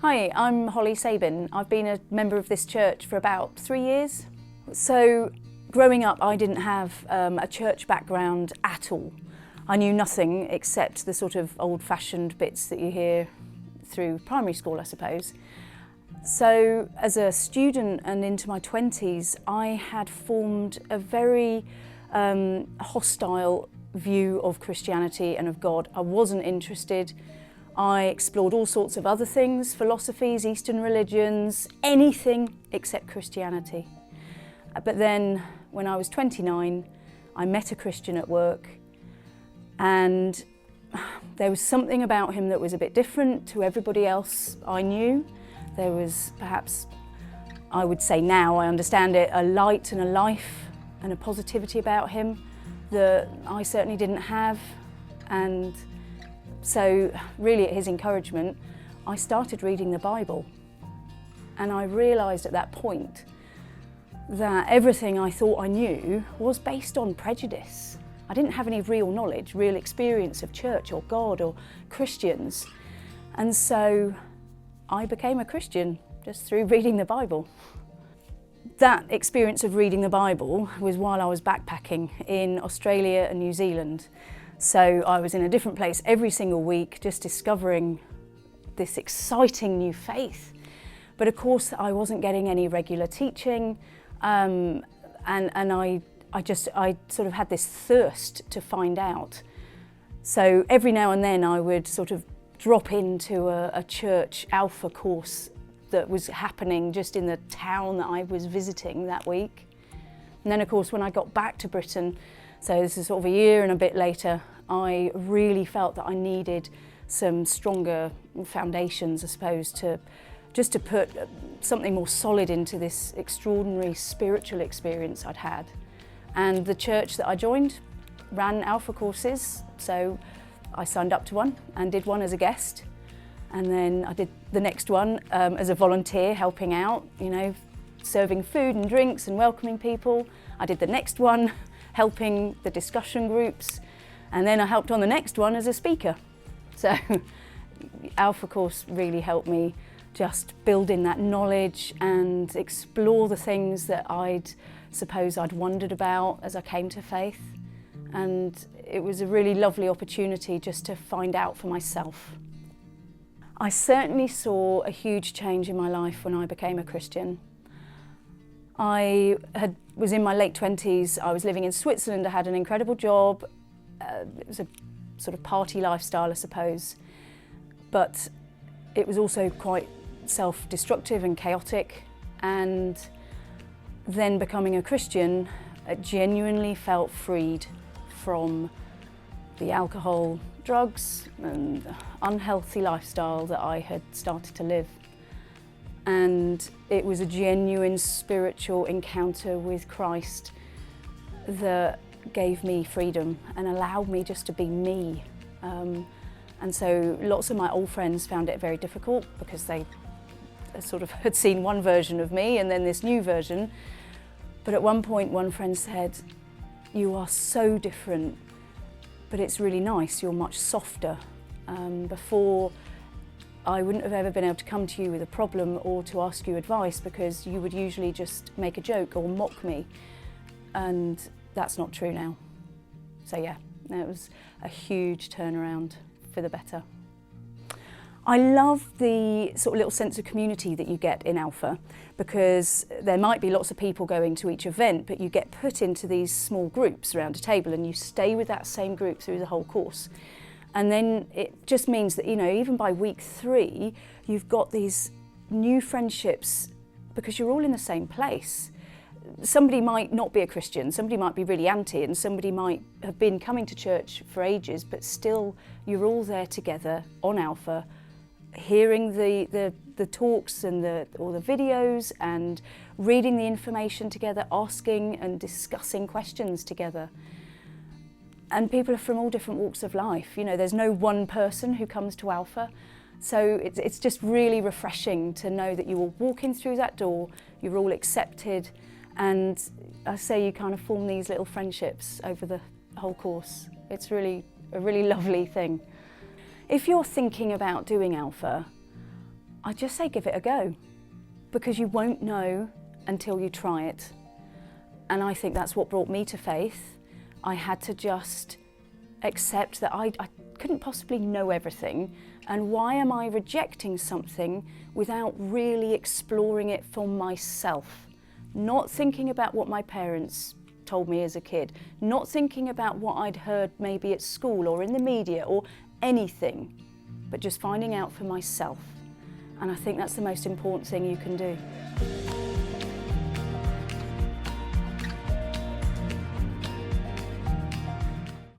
Hi, I'm Holly Sabin. I've been a member of this church for about 3 years. So growing up, I didn't have a church background at all. I knew nothing except the sort of old-fashioned bits that you hear through primary school, I suppose. So as a student and into my 20s, I had formed a very hostile view of Christianity and of God. I wasn't interested. I explored all sorts of other things, philosophies, Eastern religions, anything except Christianity. But then when I was 29, I met a Christian at work, and there was something about him that was a bit different to everybody else I knew. There was perhaps, I would say now, I understand it, a light and a life and a positivity about him that I certainly didn't have. And so really at his encouragement, I started reading the Bible. And I realised at that point that everything I thought I knew was based on prejudice. I didn't have any real knowledge, real experience of church or God or Christians. And so I became a Christian just through reading the Bible. That experience of reading the Bible was while I was backpacking in Australia and New Zealand. So I was in a different place every single week, just discovering this exciting new faith. But of course, I wasn't getting any regular teaching, and I sort of had this thirst to find out. So every now and then I would sort of drop into a church Alpha course that was happening just in the town that I was visiting that week. And then of course when I got back to Britain, so this is sort of a year and a bit later, I really felt that I needed some stronger foundations, I suppose, to put something more solid into this extraordinary spiritual experience I'd had. And the church that I joined ran Alpha courses, so I signed up to one and did one as a guest. And then I did the next one as a volunteer, helping out, you know, serving food and drinks and welcoming people. I did the next one, helping the discussion groups. And then I helped on the next one as a speaker. So Alpha course really helped me just build in that knowledge and explore the things that I'd wondered about as I came to faith. And it was a really lovely opportunity just to find out for myself. I certainly saw a huge change in my life when I became a Christian. I was in my late 20s, I was living in Switzerland, I had an incredible job. It was a sort of party lifestyle, I suppose, but it was also quite self-destructive and chaotic. And then becoming a Christian, I genuinely felt freed from the alcohol, drugs and unhealthy lifestyle that I had started to live. And it was a genuine spiritual encounter with Christ that gave me freedom and allowed me just to be me. And so lots of my old friends found it very difficult because they sort of had seen one version of me and then this new version. But at one point, one friend said, "You are so different, but it's really nice, you're much softer." Before, I wouldn't have ever been able to come to you with a problem or to ask you advice because you would usually just make a joke or mock me. And that's not true now. So yeah, it was a huge turnaround for the better. I love the sort of little sense of community that you get in Alpha, because there might be lots of people going to each event, but you get put into these small groups around a table and you stay with that same group through the whole course. And then it just means that, you know, even by week 3, you've got these new friendships because you're all in the same place. Somebody might not be a Christian, somebody might be really anti, and somebody might have been coming to church for ages, but still you're all there together on Alpha, hearing the talks and all the videos and reading the information together, asking and discussing questions together. And people are from all different walks of life. You know, there's no one person who comes to Alpha. So it's just really refreshing to know that you all walk in through that door, you're all accepted, and I say you kind of form these little friendships over the whole course. It's really a really lovely thing. If you're thinking about doing Alpha, I just say give it a go, because you won't know until you try it. And I think that's what brought me to faith. I had to just accept that I couldn't possibly know everything, and why am I rejecting something without really exploring it for myself? Not thinking about what my parents told me as a kid, not thinking about what I'd heard maybe at school or in the media or anything, but just finding out for myself. And I think that's the most important thing you can do.